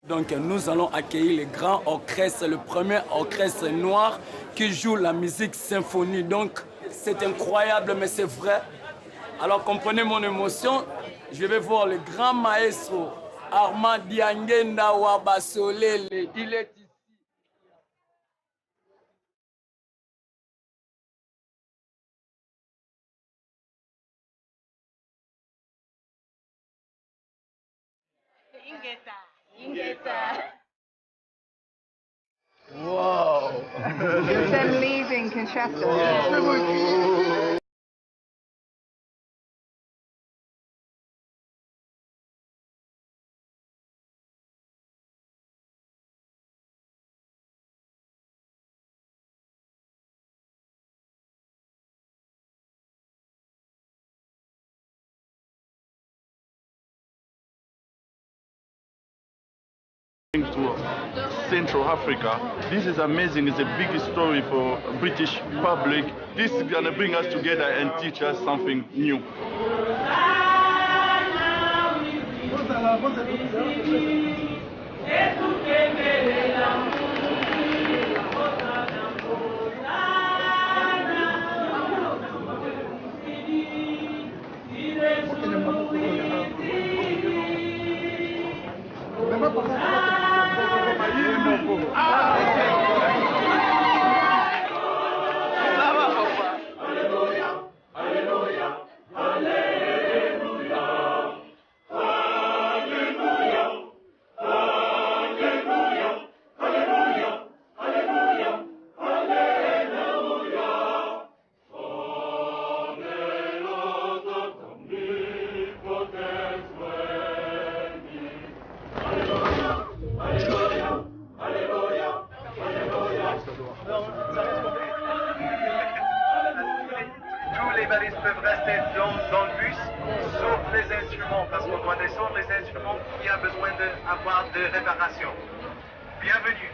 Donc nous allons accueillir le grand orchestre, le premier orchestre noir qui joue la musique symphonie. Donc c'est incroyable mais c'est vrai. Alors comprenez mon émotion, je vais voir le grand maestro Armand Diangenda Wabasolele. Il est ici. Wow! You're then leaving Kinshasa. To Central Africa. This is amazing. It's a big story for British public. This is going to bring us together and teach us something new. Les valises peuvent rester dans le bus, sauf les instruments, parce qu'on doit descendre les instruments qui a besoin d'avoir de réparation. Bienvenue.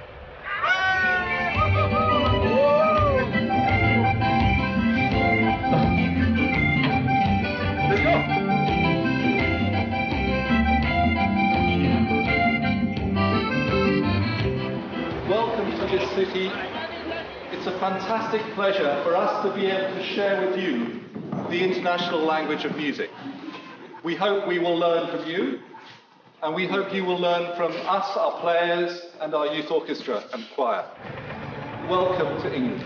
Let's go. Welcome to this city. It's a fantastic pleasure for us to be able to share with you the international language of music. We hope we will learn from you, and we hope you will learn from us, our players, and our youth orchestra and choir. Welcome to England.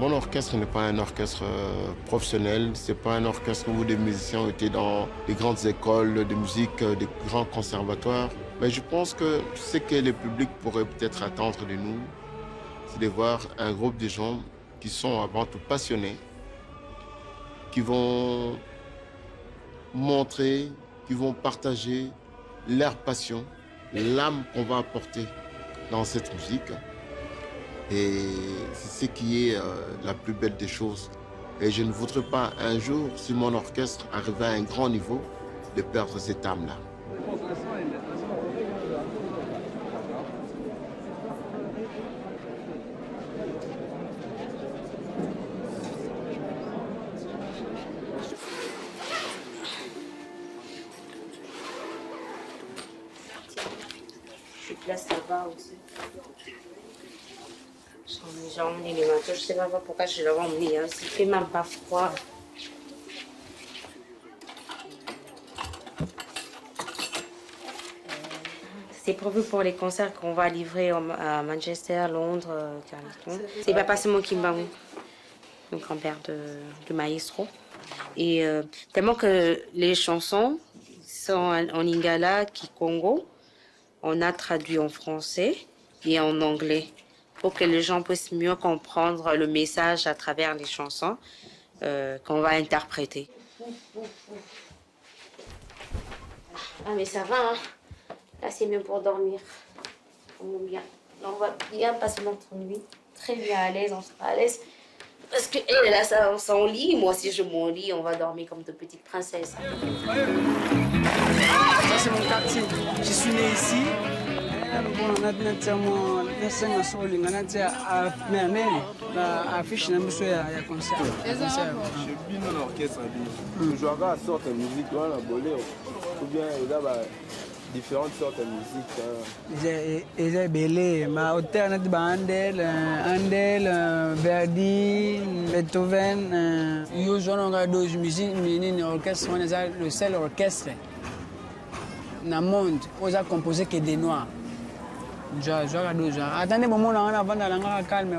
Mon orchestre n'est pas un orchestre professionnel, c'est pas un orchestre où des musiciens ont été dans des grandes écoles de musique, des grands conservatoires. Mais je pense que ce que le public pourrait peut-être attendre de nous, c'est de voir un groupe de gens qui sont avant tout passionnés, qui vont montrer, qui vont partager leur passion, l'âme qu'on va apporter dans cette musique. Et c'est ce qui est la plus belle des choses. Et je ne voudrais pas un jour, si mon orchestre arrivait à un grand niveau, de perdre cette âme-là. Là, ça va aussi. J'ai emmené les manteaux, je sais même pas pourquoi je l'avais emmené, hein. Il fait même pas froid. C'est prévu pour les concerts qu'on va livrer à Manchester, Londres, Carleton. C'est Papa Simon Kimbangu, le grand-père de Maestro. Et tellement que les chansons sont en lingala, kikongo, on a traduit en français et en anglais, pour que les gens puissent mieux comprendre le message à travers les chansons qu'on va interpréter. Ah mais ça va, hein? Là, c'est mieux pour dormir. On est bien. Là, on va bien passer notre nuit. Très bien à l'aise, on sera à l'aise. Parce qu'elle, elle a son lit. Moi, si je mon lit, on va dormir comme de petites princesses. Ça, c'est mon quartier. Je suis né ici. Différentes sortes de musique. Ils sont belés, mais auteur de Handel, Verdi, Beethoven. Ils ont deux musiques, mais orchestre, on est le seul orchestre dans le monde où a composé que des noirs. Attendez, mon on a avant calme,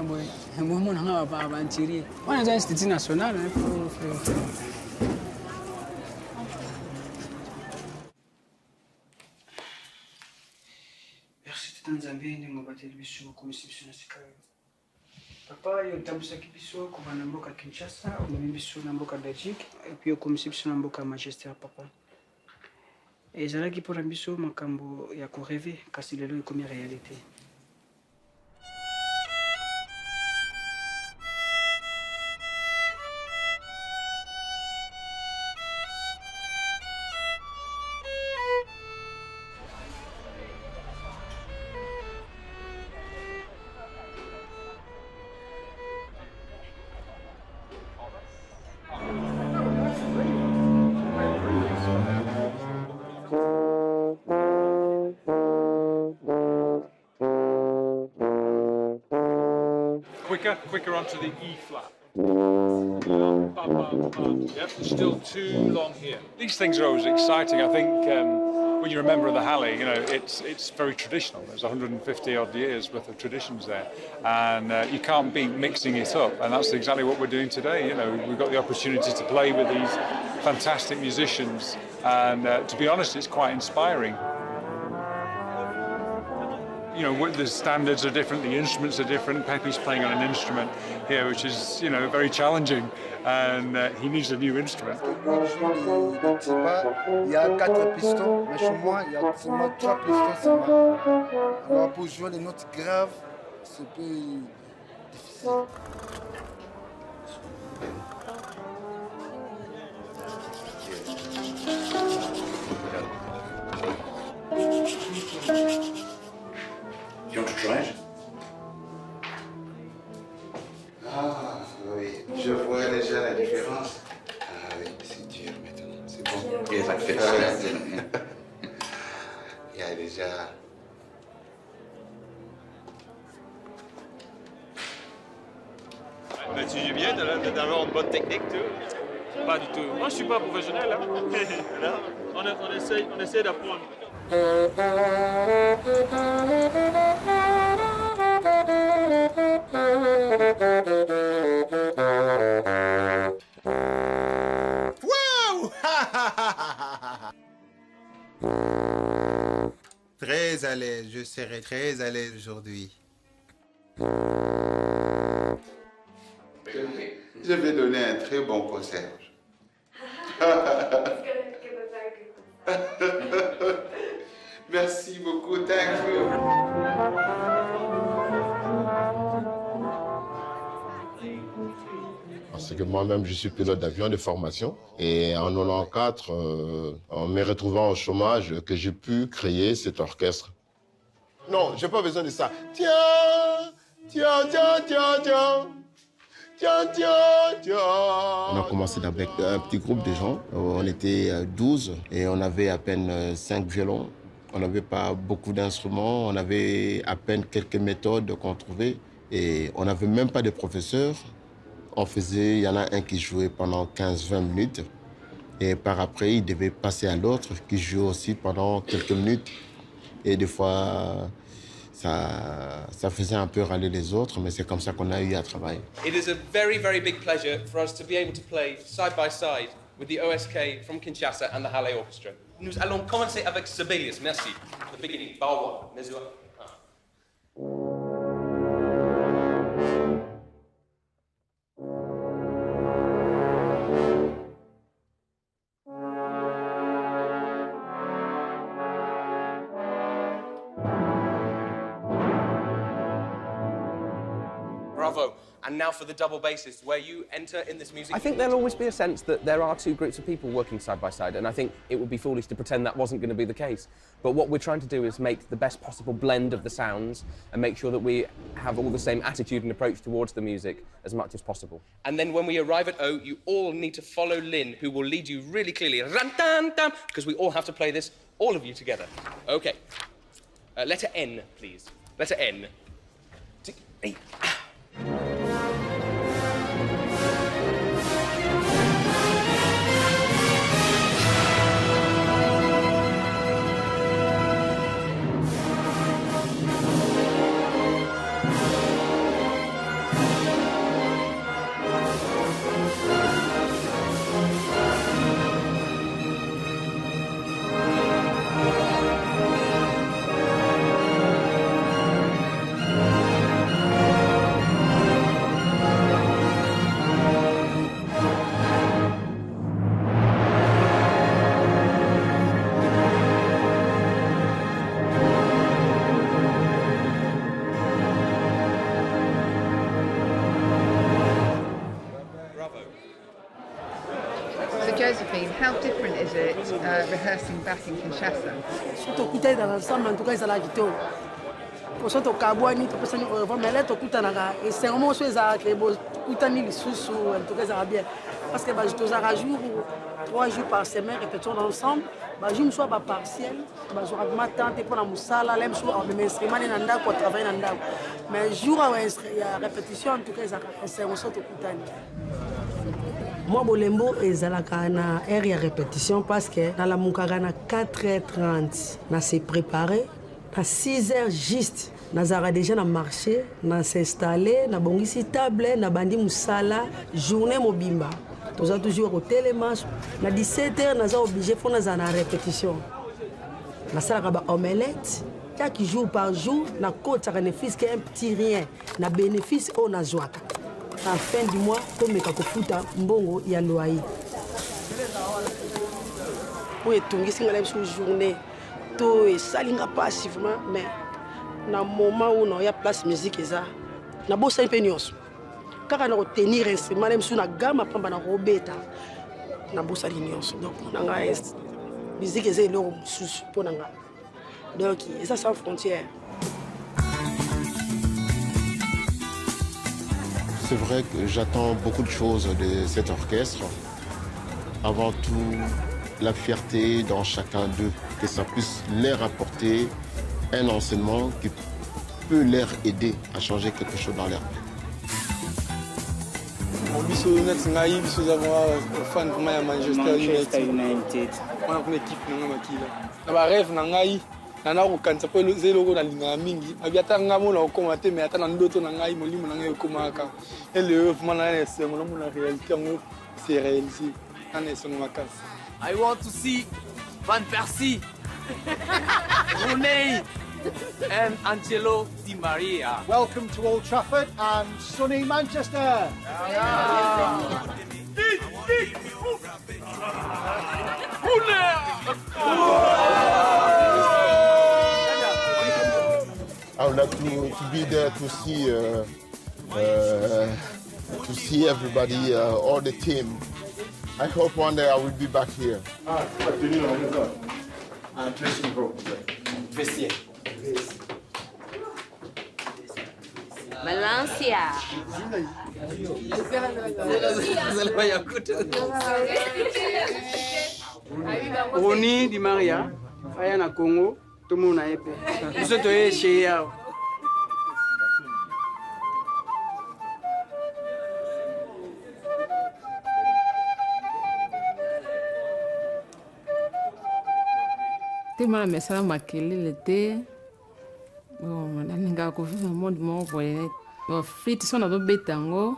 mon on a aventuré. On est un institut national. Tanzania ni mabateli biso komisi biso na sika oyo. Papa yo tambusaki biso kuva na mboka Kinshasa, omemi biso na mboka Belgique, epuis okomisi biso na mboka Manchester papa. Ezalaki mpona biso makambo ya koreve kasi lelo ekomi réalité. Quicker onto the E flat. Yep, still too long here. These things are always exciting. I think when you're a member of the Halle, you know, it's very traditional. There's 150 odd years worth of traditions there, and you can't be mixing it up. And that's exactly what we're doing today. You know, we've got the opportunity to play with these fantastic musicians, and to be honest, it's quite inspiring. You know, the standards are different, the instruments are different. Pepe's playing on an instrument here, which is, you know, very challenging, and he needs a new instrument. Il y a 4 pistons, mais chez moi, il y a seulement 3 pistons seulement. Alors, pour jouer des notes graves, c'est un peu difficile. You want to try it? Ah oui, je vois déjà la différence. Ah oui, c'est dur maintenant, c'est bon. Yes, I feel Il y a déjà... Mais tu joues bien, d'avoir une bonne technique, tu Pas du tout. Moi, je suis pas professionnel. Hein. on essaie d'apprendre. Wow! Très à l'aise, je serai très à l'aise aujourd'hui. Je vais donner un très bon concert. Merci beaucoup, thank you. Parce que moi-même, je suis pilote d'avion de formation. Et en 94, en me retrouvant au chômage, que j'ai pu créer cet orchestre. Non, j'ai pas besoin de ça. Tiens, tiens, tiens, tiens, tiens. Tiens, tiens, tiens. On a commencé avec un petit groupe de gens. On était 12 et on avait à peine 5 violons. On n'avait pas beaucoup d'instruments. On avait à peine quelques méthodes qu'on trouvait. Et on n'avait même pas de professeurs. Il y en a un qui jouait pendant 15-20 minutes. Et par après, il devait passer à l'autre qui jouait aussi pendant quelques minutes. Et des fois, ça faisait un peu râler les autres, mais c'est comme ça qu'on a eu à travailler. It is a very, very big pleasure for us to be able to play side by side with the OSK from Kinshasa and the Halle Orchestra. Nous allons commencer avec Sibelius. Merci. The beginning. Bawa, mesure. Bravo. And now for the double bassist, where you enter in this music. I think there'll always be a sense that there are two groups of people working side by side, and I think it would be foolish to pretend that wasn't going to be the case. But what we're trying to do is make the best possible blend of the sounds and make sure that we have all the same attitude and approach towards the music as much as possible. And then when we arrive at O, you all need to follow Lynn, who will lead you really clearly, because we all have to play this, all of you together. Okay. Letter N, please. Letter N. Josephine, how different is it rehearsing back in Kinshasa? Surtout dans l'ensemble, en tout cas, c'est la guitare. Pour ça, tu as besoin de mais là, tu as et c'est vraiment chose à créer. Tu as mis les sous, en tout cas, ça va bien. Parce que je te un jour, 3 jours par semaine, répétition ensemble. Je me suis partiel. Je vais matin, tu prends la moussala, l'aime sur le instrument, pour travailler dans le mais jour à répétition, en tout cas, c'est un sorte de moi, Bolembo est à la aire de répétition parce que dans la Moukagana, à 4h30, on s'est préparé. À 6h juste, on a déjà marché, on s'est installé, on a bongisi table, on a bandi moussala, journée mobimba. On a toujours au télématch. À 17h, on a obligé de faire une répétition. On a fait une omelette. Chaque jour par jour, on a un bénéfice qui est un petit rien. On a bénéfice on a joie. À la fin du mois, on a fait mbongo ya loyer. Oui, tout le monde journée. Tout est salinga passivement, mais dans le moment où on a place musique, on a beau ça un peu nios. Quand on a tenir instrument, même si on a gamme, on a robeta, on a beau ça nios. Donc on a musique est là sous pour nous. Donc ça sans frontières. C'est vrai que j'attends beaucoup de choses de cet orchestre. Avant tout, la fierté dans chacun d'eux, que ça puisse leur apporter un enseignement qui peut leur aider à changer quelque chose dans leur vie. Manchester United. On équipe na rêve na ngai na kokanisa pe zeloko na linga mingi abiata ngamo na komate mais ata na ndoto na ngai molimo na ngai komaka et le vraiment na sengo na mona réalité ngo c'est réalisé na sengo makasi. I want to see Van Persie, Rooney and Angelo Di Maria. Welcome to Old Trafford and sunny Manchester. I would like to be there to see everybody, all the team. I hope one day I will be back here. Dressing room. Vestiaire. Valencia. Roni Di Maria, aya na Congo, tout le monde a épé. Nous sommes chez Yao. Tema mesala makelele te bon nalinga ko vivre monde moko boye bon fit so na do betango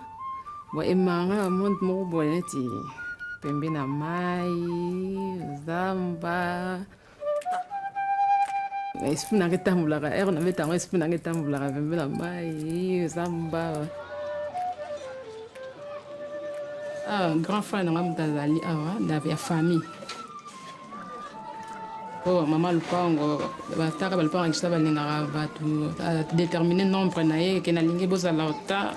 bon emanga monde moko boye neti pembe na mai zamba espina ketambulaka ero na betango espina ketambulaka pembe na mai zamba grand frère na ngamutazali awa na ya famille. Oh, maman Lupango, bataka balipanga kisa balingaka batu déterminer nombre na ye ke na lingi bozala ota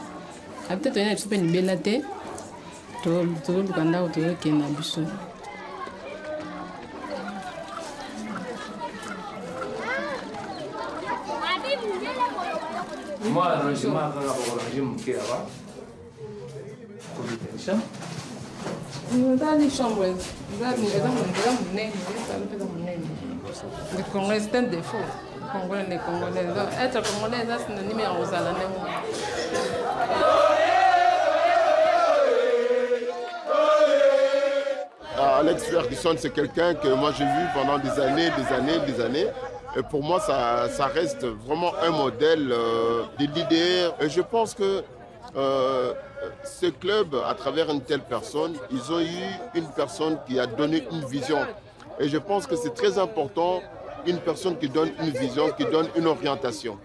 Peut-être une super belle tête. Tout le Canada autour qui est na biso. Moi, je m'en vais à la qui là-bas. Dans les chambres, le Congrès, c'est un défaut. Les Congolais. Être Congolais, c'est un numéro aux Alex Ferguson, c'est quelqu'un que moi j'ai vu pendant des années. Et pour moi, ça reste vraiment un modèle de leader. Et je pense que ce club, à travers une telle personne, ils ont eu une personne qui a donné une vision. Et je pense que c'est très important, une personne qui donne une vision, qui donne une orientation.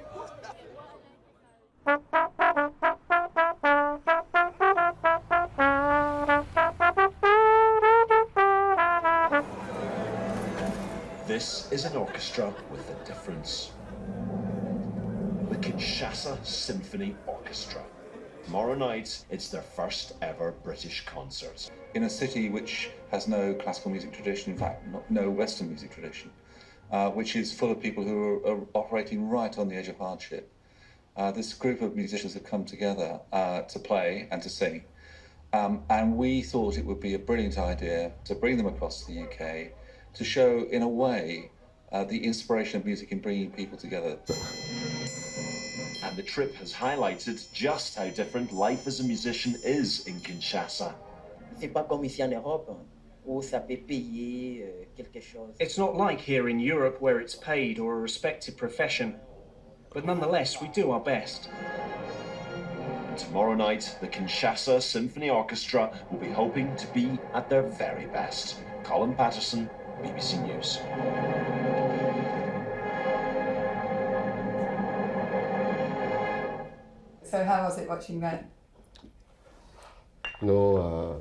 This is an orchestra with a difference. The Kinshasa Symphony Orchestra. Tomorrow night, it's their first ever British concert. In a city which has no classical music tradition, in fact, no Western music tradition, which is full of people who are operating right on the edge of hardship, this group of musicians have come together to play and to sing. And we thought it would be a brilliant idea to bring them across to the UK to show, in a way, the inspiration of music in bringing people together. And the trip has highlighted just how different life as a musician is in Kinshasa. C'est pas comme ici en Europe où ça peut payer quelque chose. It's not like here in Europe where it's paid or a respected profession, but nonetheless we do our best. Tomorrow night, the Kinshasa Symphony Orchestra will be hoping to be at their very best. Colin Patterson, BBC News. So how was it watching that? No,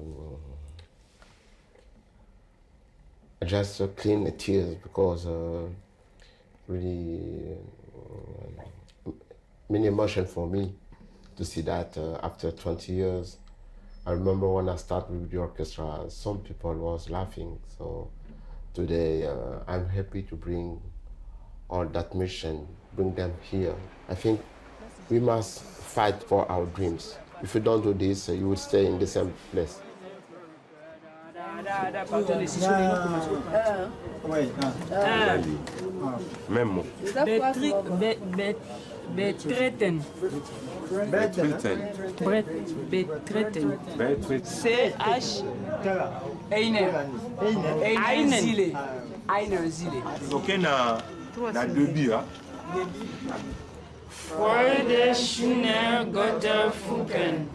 I just clean the tears because really many emotion for me to see that after 20 years. I remember when I started with the orchestra, some people was laughing. So today I'm happy to bring all that mission, bring them here. I think we must fight for our dreams. If you don't do this, you will stay in the same place. Même mot. Betreten. CH Einer Zile. Ok, na début, hein. Freude Schöner Gotterfuken.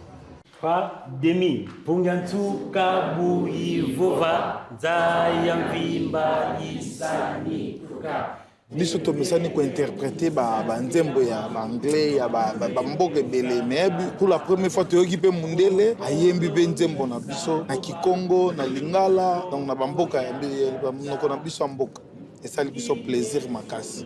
Fa demi pungantu kabuyivova zayamvimba isani tuka. biso tomesani kointerprete banzembo ya baanglais ya bamboka ebele mais pour la première fois toyoki mpe mundele ayembi mpe nzembo na biso na kikongo na lingala donc na bamboka monoko na biso ya mboka esali biso plaisir makasi.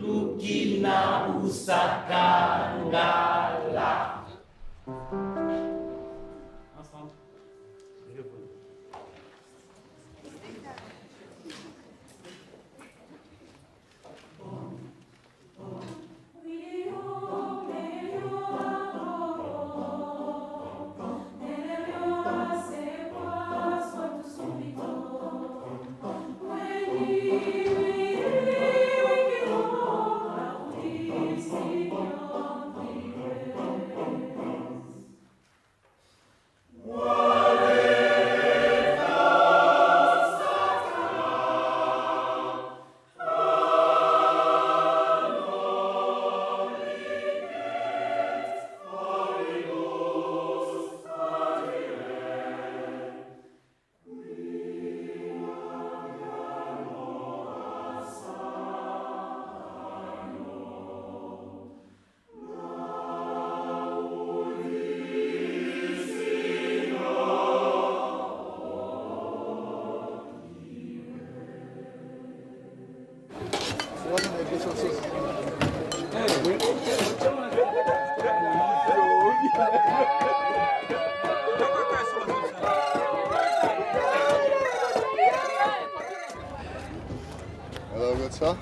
sir.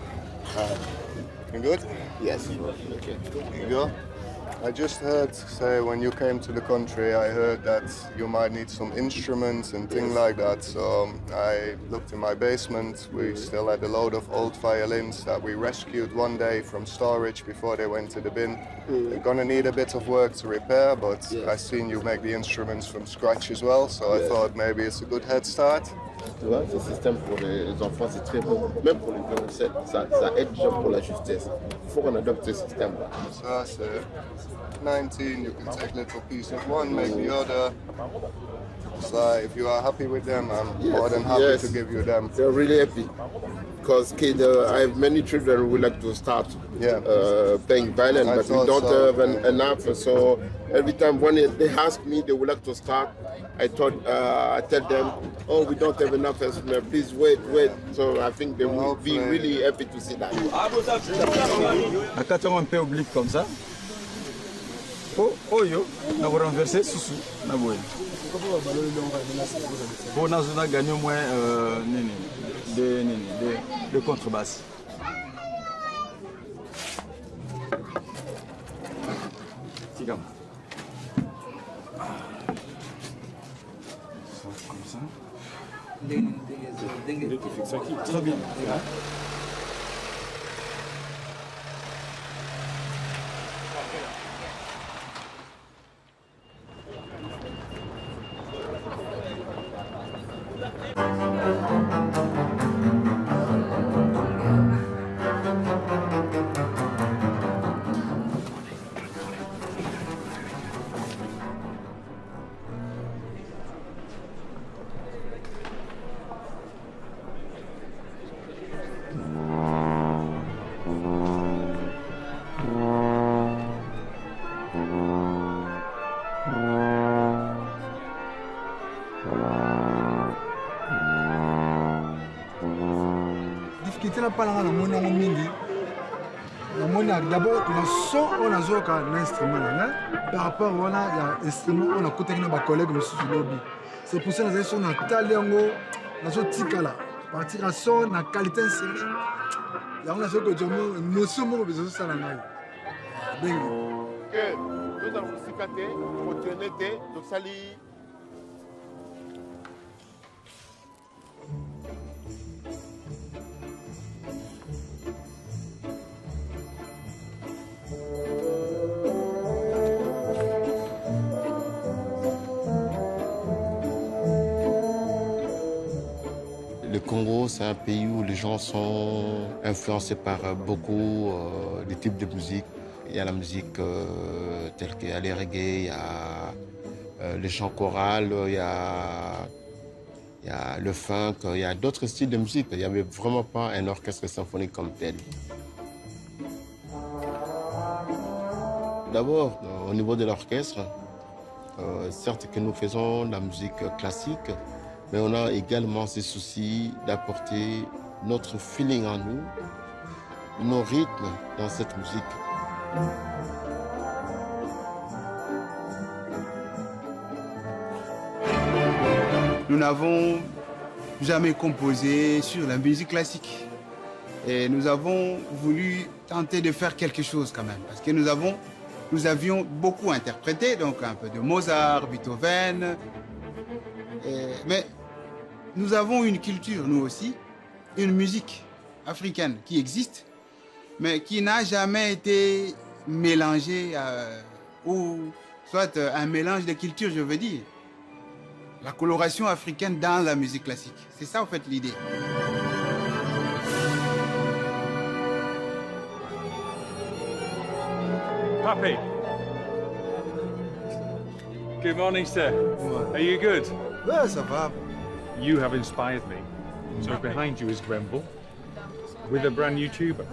You good? Yes. Okay. Here you go. I just heard, say, when you came to the country, I heard that you might need some instruments and things like that. So I looked in my basement. We still had a load of old violins that we rescued one day from storage before they went to the bin. They're gonna need a bit of work to repair, but I've seen you make the instruments from scratch as well. So I thought maybe it's a good head start. Tu vois, ce système pour les enfants, c'est très bon. Même pour les grands, ça aide déjà pour la justesse. Il faut qu'on adopte ce système-là. Ça, c'est 19. You can take little piece of one, make the other. So if you are happy with them, I'm more than happy to give you them. They're really happy. Because I have many children who would like to start playing violin, but we don't have enough. So every time when they ask me they would like to start, I tell them, oh, we don't have enough instruments, please wait. So I think they will be really happy to see that. Quand on peut oublier comme ça, oh yo, on va renverser sous na boîte. Pour nous on a gagné au moins de contrebasse. C'est comme ça. Très bien. D'abord, le son, on a joué un instrument. Par rapport à l'instrument, on a écouté avec nos collègues sur le lobby. C'est pour ça que nous avons un talent, nous avons tika là. Partir à son, la qualité instrument. Là, on a joué que nous sommes besoin de ça. Que nous avons cicaté, continuité, donc ça lit. Le Congo, c'est un pays où les gens sont influencés par beaucoup de types de musique. Il y a la musique telle qu'il y a les reggae, il y a les chants chorales, il y a le funk, il y a d'autres styles de musique. Il n'y avait vraiment pas un orchestre symphonique comme tel. D'abord, au niveau de l'orchestre, certes que nous faisons de la musique classique, mais on a également ce souci d'apporter notre feeling en nous, nos rythmes dans cette musique. Nous n'avons jamais composé sur la musique classique. Et nous avons voulu tenter de faire quelque chose quand même, parce que nous avions beaucoup interprété, donc un peu de Mozart, Beethoven, mais nous avons une culture, nous aussi, une musique africaine qui existe, mais qui n'a jamais été mélangée, ou soit un mélange de cultures, je veux dire. La coloration africaine dans la musique classique. C'est ça, en fait, l'idée. Papi. Good morning, sir. Are you good? Ouais, ça va. You have inspired me. So behind you is Grenville with a brand new tuba.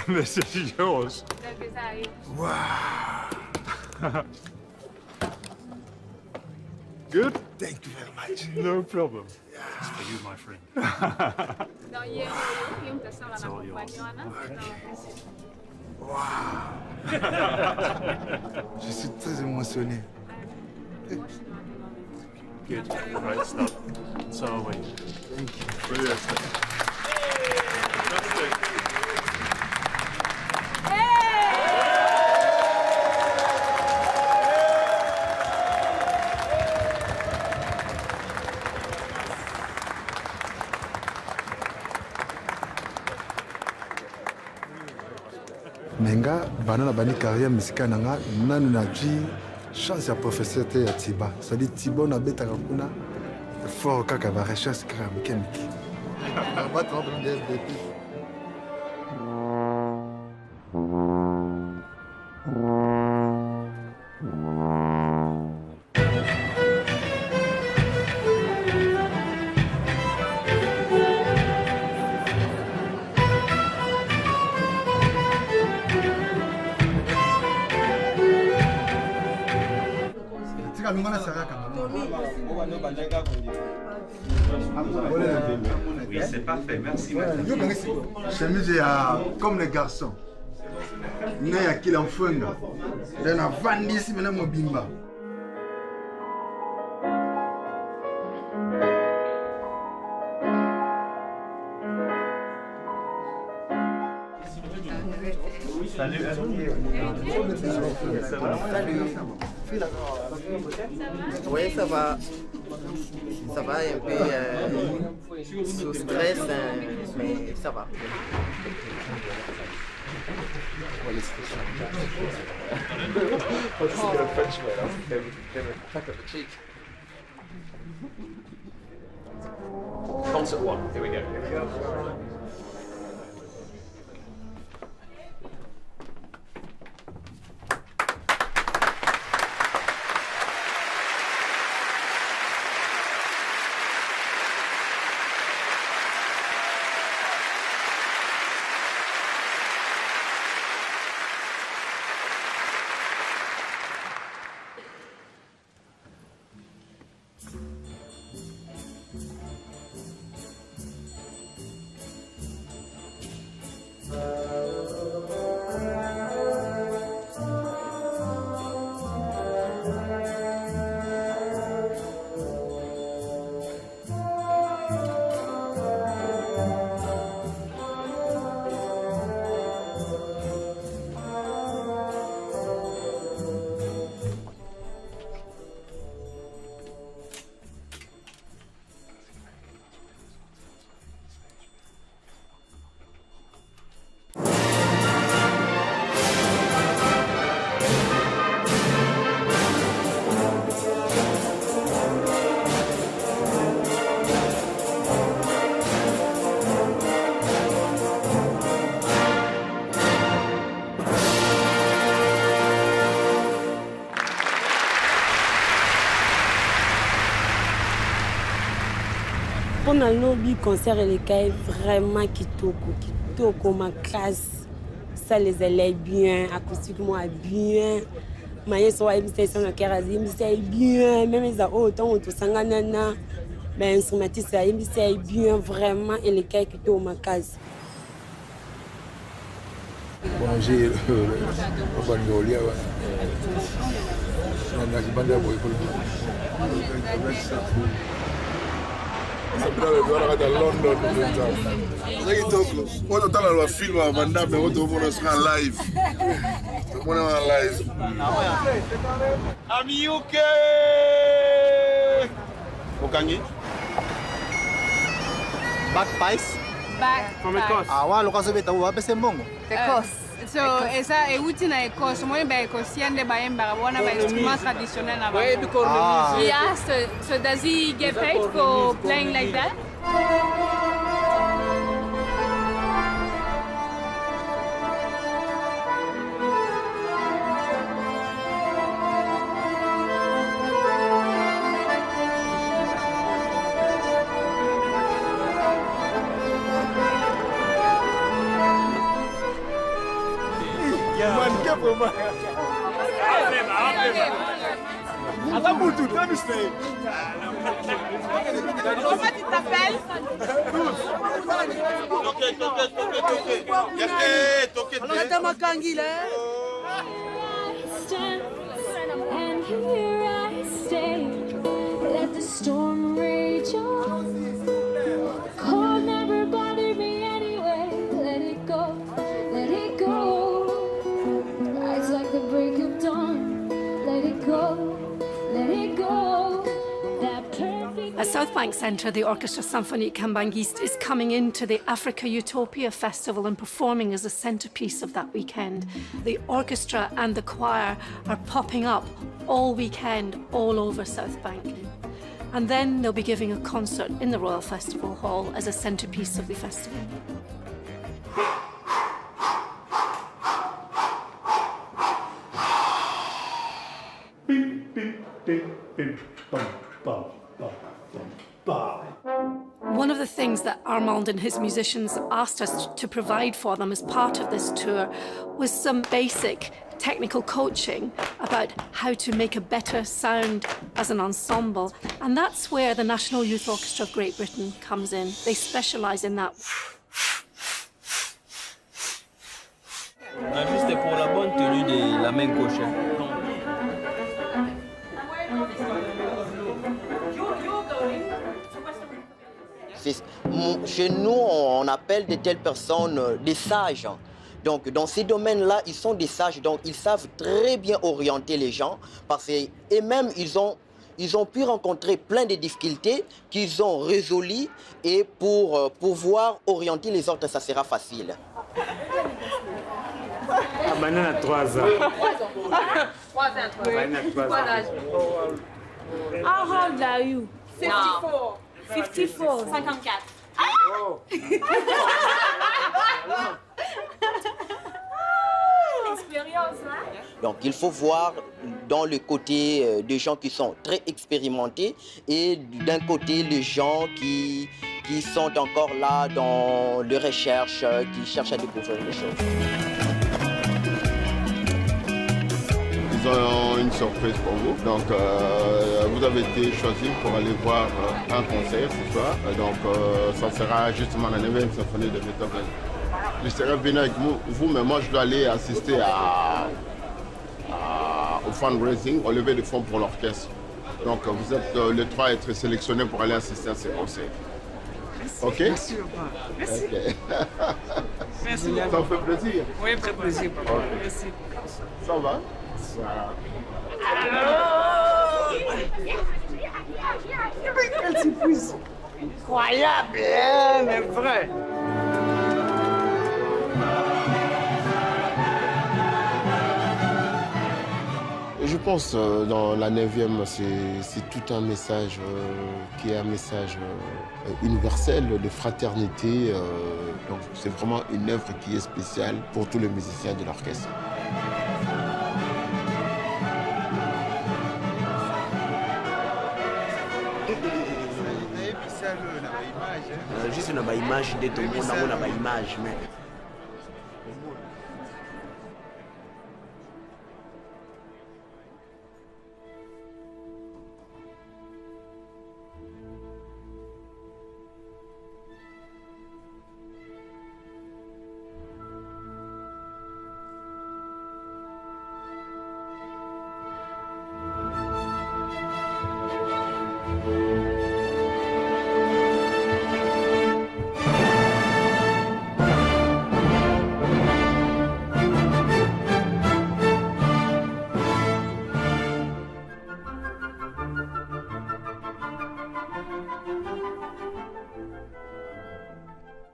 This is yours. Wow. Good? Thank you very much. No problem. It's for you, my friend. It's all yours. Wow. Je suis très émotionné. Good, great stuff. So are we. Thank you. Brilliant. Fantastic. Menga banana bani carrière musicale nanga nanu na ji chance ya professeur te ya Tiba. C'est-à-dire Tiba na betaka kuna fort kaka ba recherche kaka mekemiki. Ba trop de DFDP. Oui, c'est parfait, merci. Chemise comme les garçons. Il y a qui l'enfant. Il y a un ici, mais il bimba. Salut. Oui, ça va. Ça va un peu sous stress, mais ça va. Concert one, here we go. Pendant le concert, les cas vraiment kitoko, ma classe. Ça les allait bien, acoustiquement bien. Mais ça va bien, même les autres, on tout s'engagne. Ben instrumentiste, ça bien vraiment et les cas kitoko ma classe. Bon, j'ai Quando tá no filme, a mandar me outro mundo na live. Mundo na live. Amiyuke! Mukangi? Back pies? Back From Écosse. Ah, ouais, le cas de Taou, c'est bon. Écosse. So, esa euti na Écosse, moi ba Écossienne ba emba wana ba instrument traditionnel na ba. Yeah, so does he get paid for playing like that? Attends, Moutou, t'as vu ce fait? Comment tu t'appelles? And here I stay. Let the Bank Centre, the Orchestra Symphonique Kambanguiste is coming into the Africa Utopia Festival and performing as a centrepiece of that weekend. The orchestra and the choir are popping up all weekend all over South Bank. And then they'll be giving a concert in the Royal Festival Hall as a centrepiece of the festival. One of the things that Armand and his musicians asked us to provide for them as part of this tour was some basic technical coaching about how to make a better sound as an ensemble. And that's where the National Youth Orchestra of Great Britain comes in. They specialise in that. Juste pour la bonne tenue de la main gauche. Chez nous, on appelle de telles personnes des sages. Donc, dans ces domaines-là, ils sont des sages, donc ils savent très bien orienter les gens, et même ils ont pu rencontrer plein de difficultés qu'ils ont résolues, et pour pouvoir orienter les autres, ça sera facile. Banana 3 ans. 3 ans. How old are you? 54. 54. 54. Oh. L'expérience, là. Donc il faut voir dans le côté des gens qui sont très expérimentés et d'un côté les gens qui sont encore là dans les recherches, qui cherchent à découvrir les choses. Ils ont une surprise pour vous. Donc, vous avez été choisi pour aller voir un concert ce soir. Donc, ça sera justement la 9e symphonie de Beethoven. Je serai venu avec vous, mais moi, je dois aller assister au fundraising, au lever de fonds pour l'orchestre. Donc, vous êtes les 3 à être sélectionnés pour aller assister à ces concerts. Ok? Merci, papa. Merci. Okay. Merci. Ça vous fait plaisir? Oui, très plaisir, papa. Okay. Merci. Ça va? Voilà. Quelle surprise! Incroyable, mais vrai! Je pense dans la 9e, c'est tout un message qui est un message universel de fraternité. Donc c'est vraiment une œuvre qui est spéciale pour tous les musiciens de l'orchestre. Juste une image de tout le monde, une image.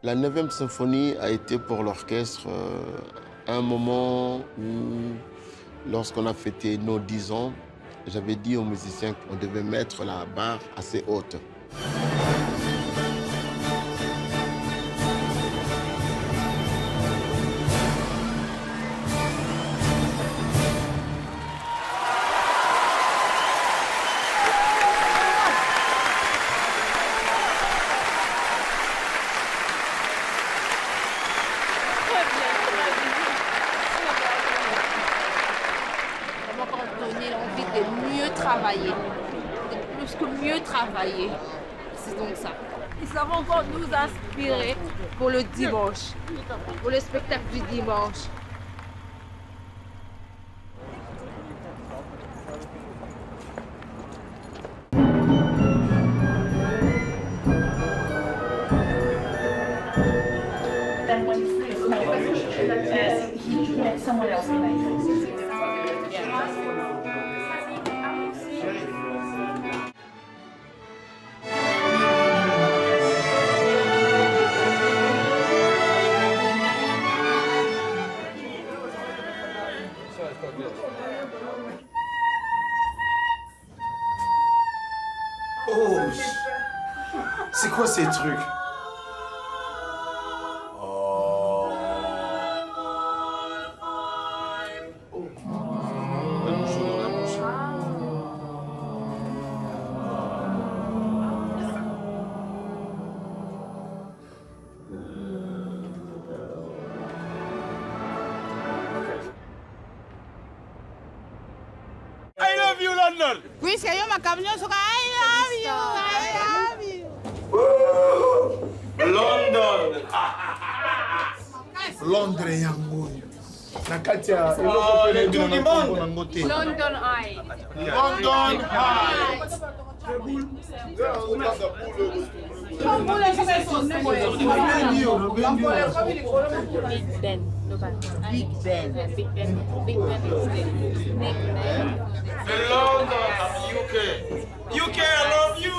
La 9e symphonie a été pour l'orchestre un moment où, lorsqu'on a fêté nos 10 ans, j'avais dit aux musiciens qu'on devait mettre la barre assez haute. C'est donc ça. Ils savent encore nous inspirer pour le dimanche, pour le spectacle du dimanche. quoi ces trucs? I love you, London! Oui, c'est yo ma camion sur I love you. London! Londres yango. Na kati ya le tour du monde. London Eye. London Eye. Big Ben. Big Ben. Big Ben. Big Ben is Big Ben. London, UK. UK, I love you!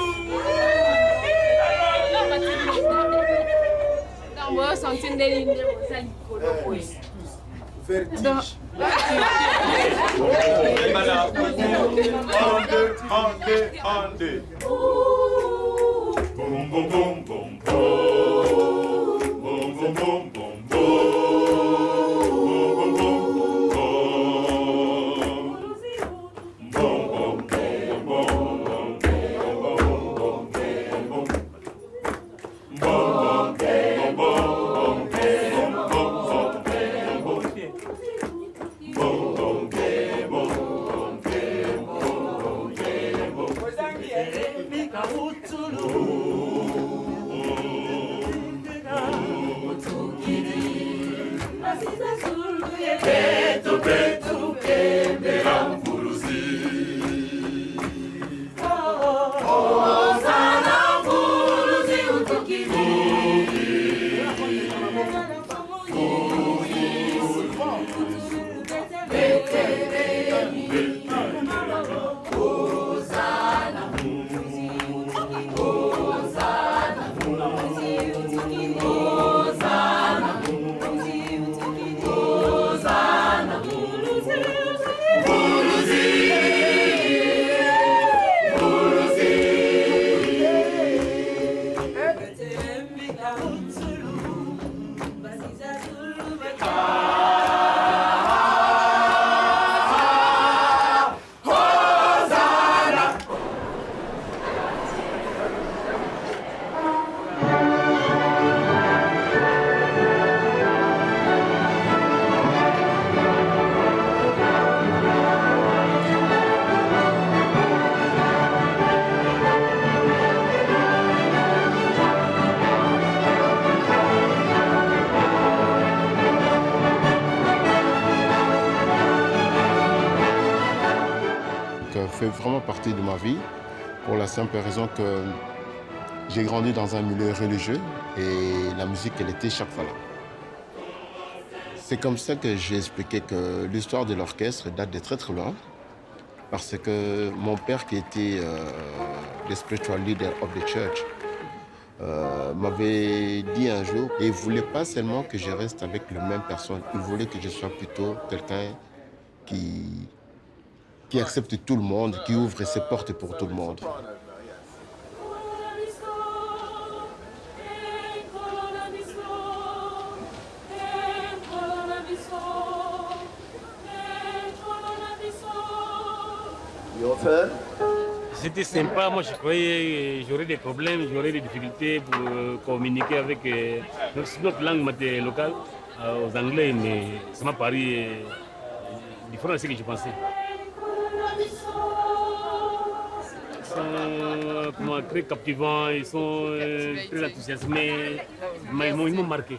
Non, moi, sentir des lignes, ça dit Vertige. On deux. Boom, boom, boom, boom, boom. Boom, boom, boom, boom, fait vraiment partie de ma vie pour la simple raison que j'ai grandi dans un milieu religieux et la musique, elle était chaque fois là. C'est comme ça que j'ai expliqué que l'histoire de l'orchestre date de très très loin parce que mon père qui était le spiritual leader of the church m'avait dit un jour, et il ne voulait pas seulement que je reste avec la même personne, il voulait que je sois plutôt quelqu'un qui accepte tout le monde, qui ouvre ses portes pour tout le monde. C'était sympa, moi je croyais que j'aurais des problèmes, j'aurais des difficultés pour communiquer avec notre langue locale aux Anglais, mais ça m'a paru différent de ce que je pensais. Ils sont très captivants, ils sont très enthousiasmés, mais ils m'ont marqué.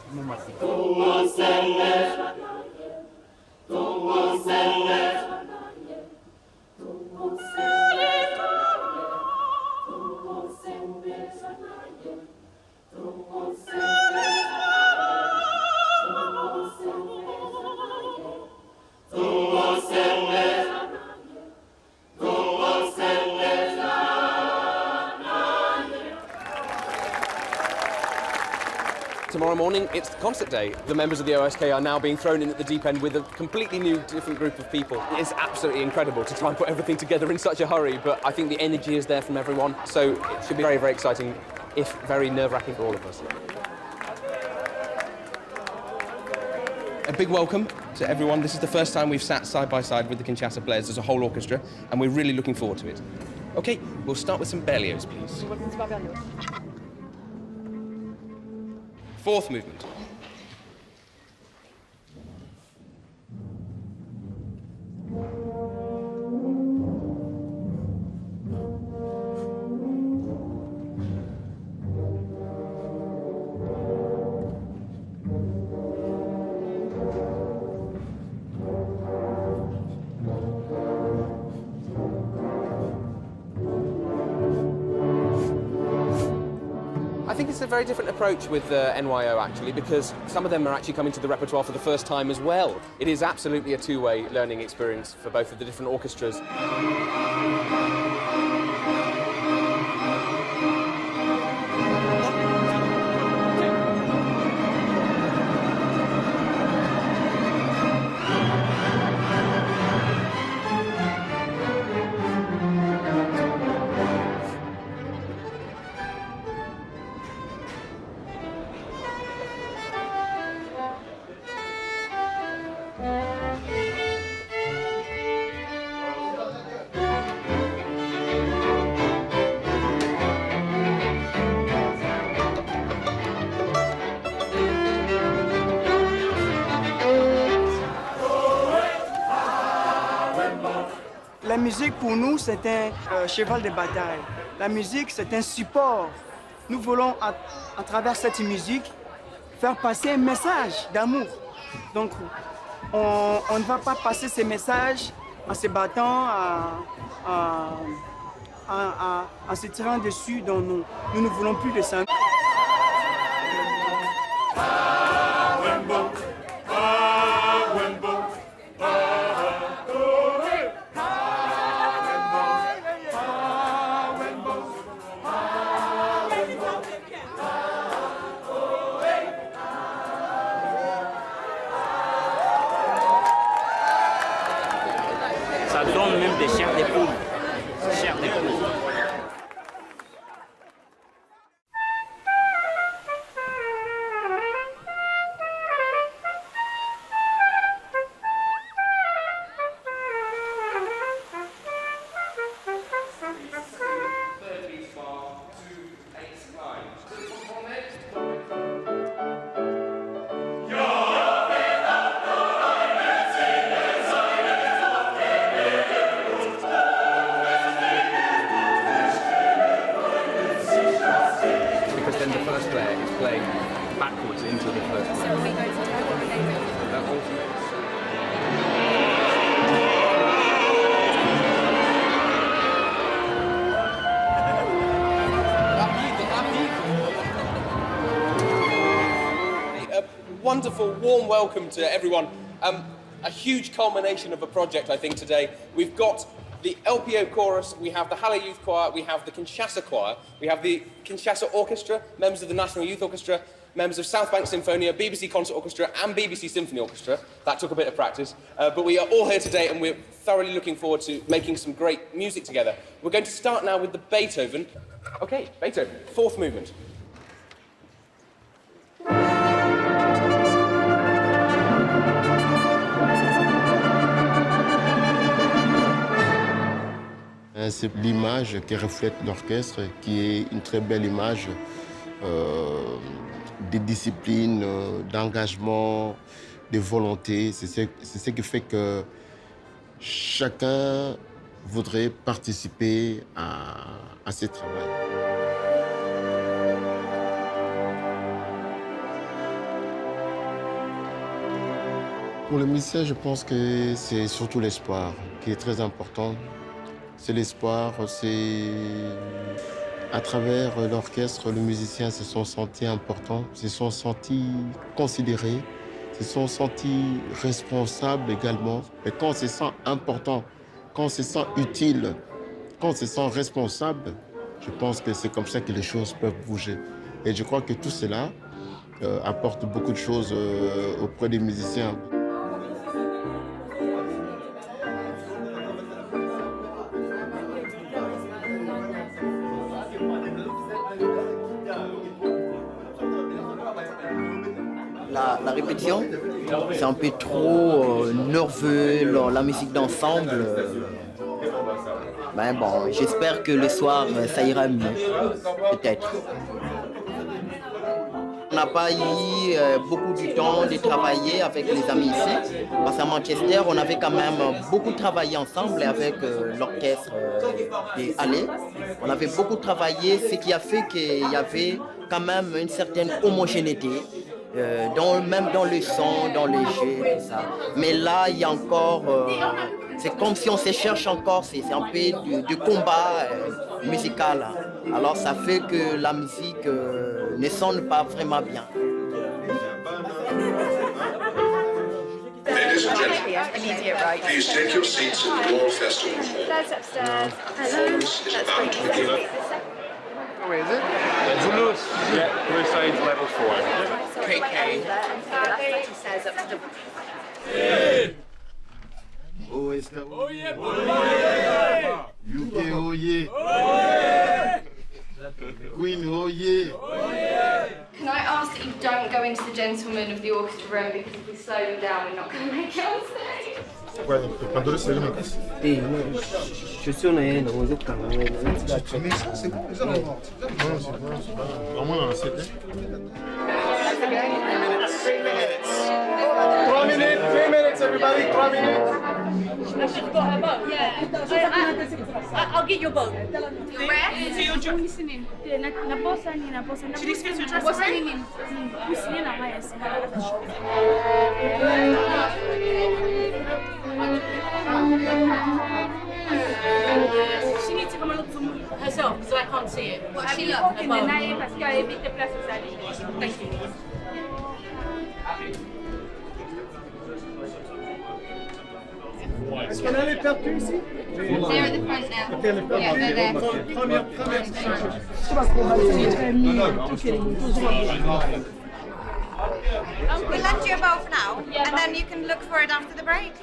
Tomorrow morning, it's the concert day. The members of the OSK are now being thrown in at the deep end with a completely new, different group of people. It's absolutely incredible to try and put everything together in such a hurry, but I think the energy is there from everyone, so it should be very, very exciting. if very nerve-wracking for all of us. A big welcome to everyone. This is the first time we've sat side by side with the Kinshasa Players as a whole orchestra, and we're really looking forward to it. Okay, we'll start with some Berlioz, please. Fourth movement. I think it's a very different approach with NYO, actually, because some of them are actually coming to the repertoire for the first time as well. It is absolutely a two-way learning experience for both of the different orchestras. La musique, pour nous, c'est un cheval de bataille. La musique, c'est un support. Nous voulons, à travers cette musique, faire passer un message d'amour. Donc, on ne va pas passer ces messages en se battant, en se tirant dessus. Donc, nous ne voulons plus de ça. Ça donne même des chairs d'époux. Chairs d'époux. Backwards into the first. So we go to A wonderful, warm welcome to everyone. A huge culmination of a project, I think, today. We've got the LPO chorus, we have the Halle Youth Choir, we have the Kinshasa Choir, we have the Kinshasa Orchestra, members of the National Youth Orchestra, members of South Bank Symphonia, BBC Concert Orchestra and BBC Symphony Orchestra. That took a bit of practice, but we are all here today and we're thoroughly looking forward to making some great music together. We're going to start now with the Beethoven. Okay, Beethoven, fourth movement. C'est l'image qui reflète l'orchestre, qui est une très belle image de discipline, d'engagement, de volonté. C'est ce qui fait que chacun voudrait participer à ce travail. Pour les musiciens, je pense que c'est surtout l'espoir qui est très important. C'est l'espoir, c'est à travers l'orchestre, les musiciens se sont sentis importants, se sont sentis considérés, se sont sentis responsables également. Et quand on se sent important, quand on se sent utile, quand on se sent responsable, je pense que c'est comme ça que les choses peuvent bouger. Et je crois que tout cela apporte beaucoup de choses auprès des musiciens. La répétition, c'est un peu trop nerveux, la musique d'ensemble. Ben bon, j'espère que le soir, ça ira mieux, peut-être. On n'a pas eu beaucoup du temps de travailler avec les amis ici, parce qu'à Manchester, on avait quand même beaucoup travaillé ensemble avec l'orchestre des Allées. On avait beaucoup travaillé, ce qui a fait qu'il y avait quand même une certaine homogénéité, même dans le son, dans les jeux, tout ça. Mais là, il y a encore... c'est comme si on se cherche encore, c'est un peu de combat musical. Alors ça fait que la musique ne sonne pas vraiment bien. Ladies and gentlemen, please take your seats in the Royal Festival Hall. That's upstairs. Performance is about to begin. Where is it? Toulouse. Yeah, we're signed level 4. KK. Oh, está UK, oh yeah. Queen, oh yeah. Can I ask that you don't go into the gentlemen of the orchestra room, because if we slow them down, we're not going to make it on stage. Guarda, quando adesso io non caso. Je suis en train de vous dire Vamos lá, você tem? 3 minutes, everybody, 3 minutes. She's got her boat? Yeah. I'll get your boat. Where? So you're just listening? She needs to get to a dressing room? She needs to come and look for herself, because I can't see it. What, she look? Thank you. Est-ce qu'on a les percus ici? They're at the front now. Yeah, they're there. We'll lend you a bowl for now, and then you can look for it after the break.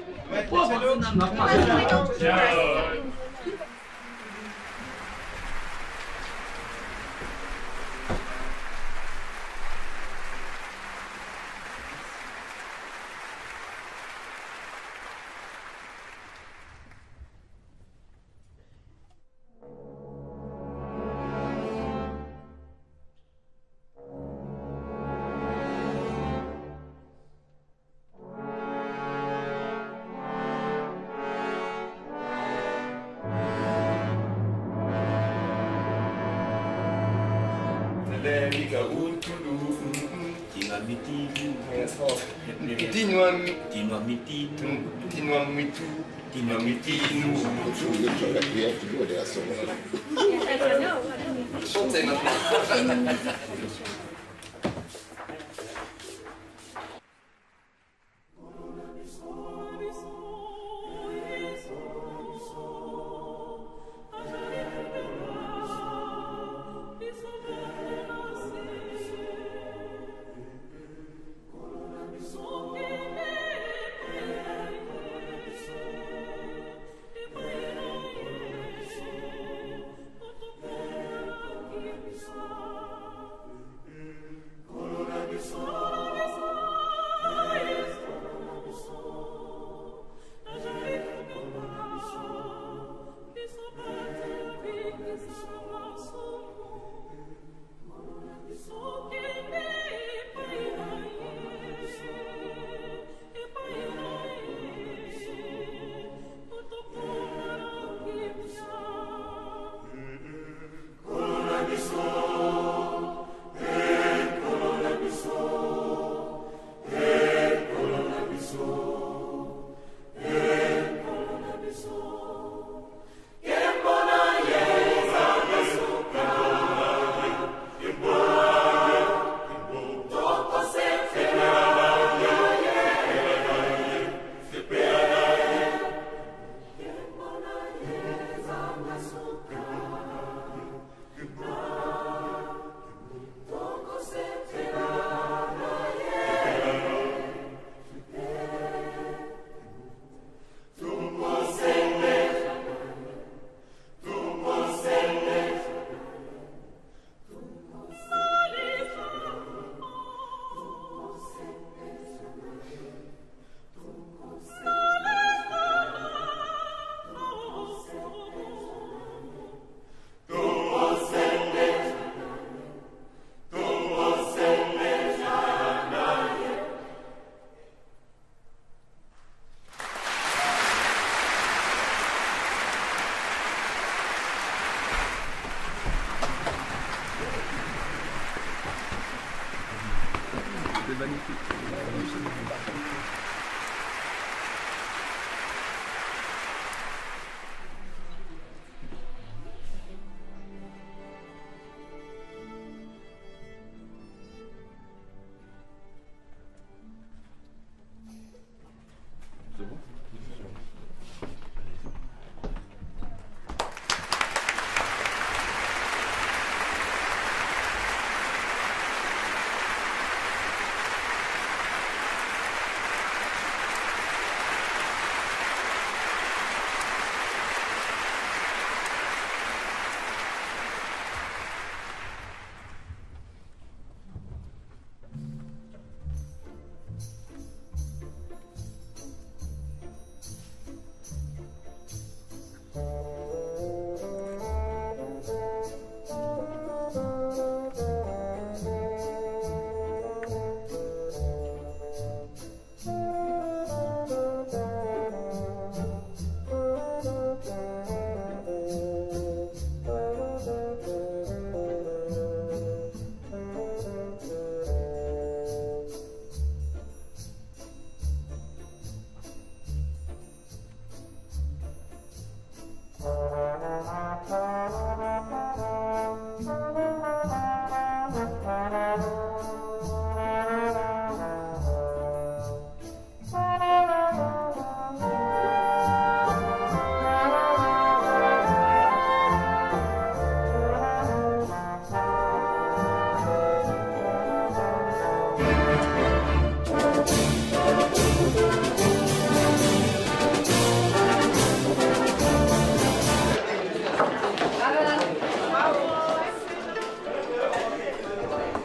C'est magnifique.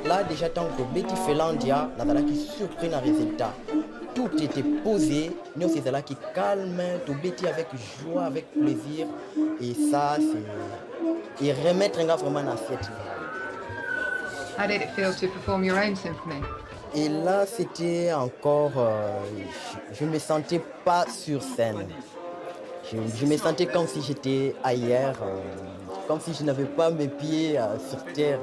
Là, déjà, tant que Betty Felandia, qui surpris le résultat. Tout était posé, nous c'est là qui calme, tout Betty avec joie, avec plaisir. Et ça, c'est. Et remettre un gars vraiment dans cette. How did it feel to perform your own symphony? Et là, c'était encore. Je ne me sentais pas sur scène. Je me sentais comme si j'étais ailleurs, comme si je n'avais pas mes pieds sur terre.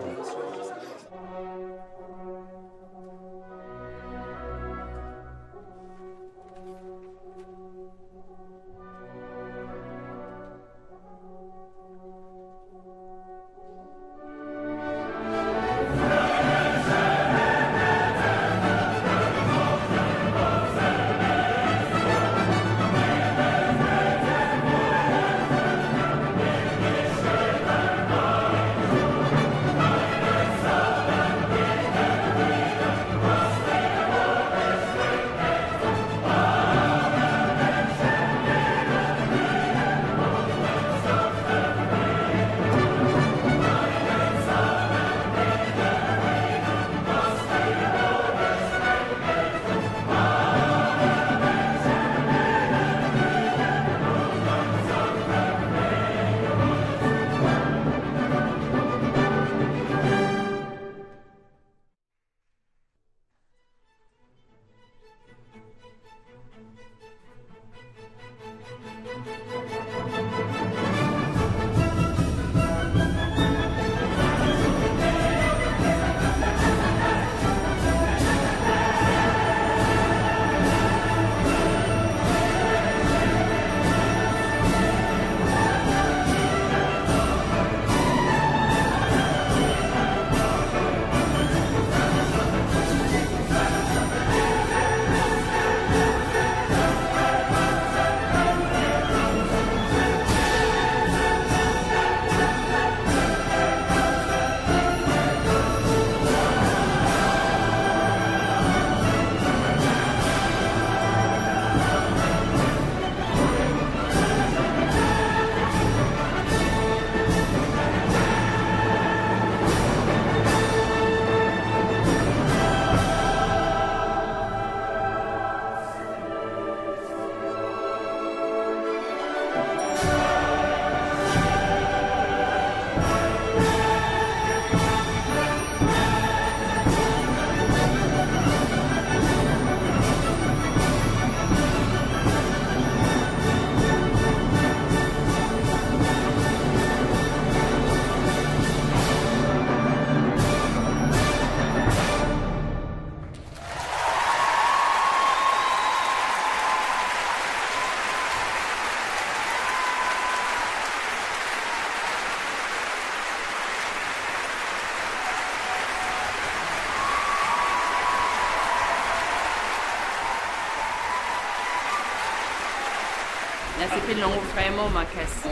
La CP langue vraiment ma casse.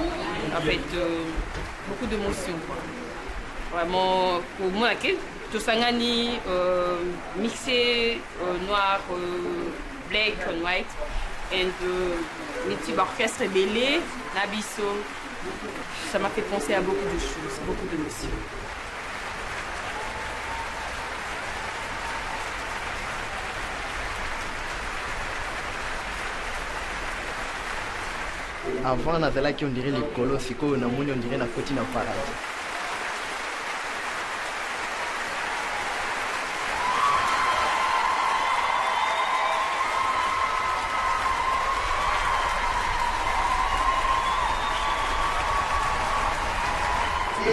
En fait, beaucoup d'émotions. Vraiment, pour moi, tout ça mixé noir, black and white, et les petits orchestres mêlés, Nabiso. Ça m'a fait penser à beaucoup de choses, beaucoup d'émotions. Avant, on dirait les colos, on dirait la côte na paradis.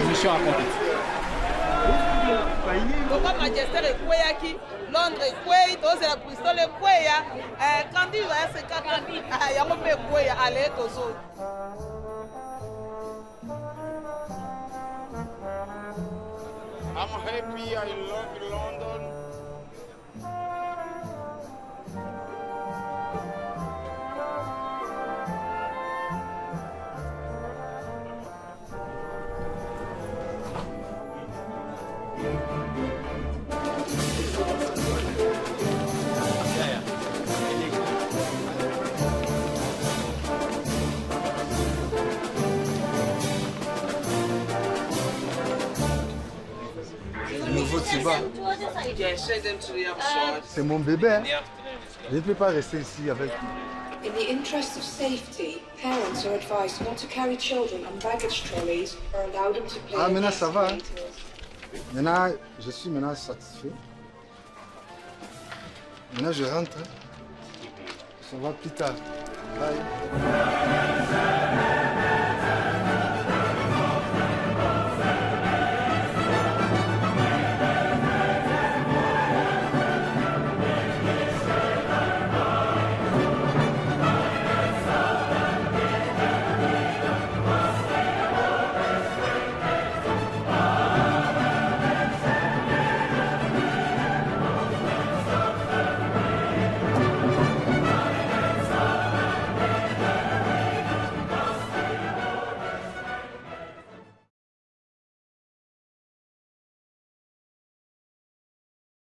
Je suis raconté. Pourquoi Manchester est Kweyaki, Londres est Kwey, Tozela Bristol est Kweya, quand il va se Kakani, il y a un peu Kweya, allez, Tozo. I'm happy, I love London. Nouveau Tiba. C'est mon bébé. Hein? Je ne peux pas rester ici avec lui. In the interest of safety, parents are advised not to carry children on baggage trolleys or allow them to play. Ah, maintenant ça va. Hein? Maintenant, je suis maintenant satisfait. Maintenant, je rentre. Hein? Ça va plus tard. Bye.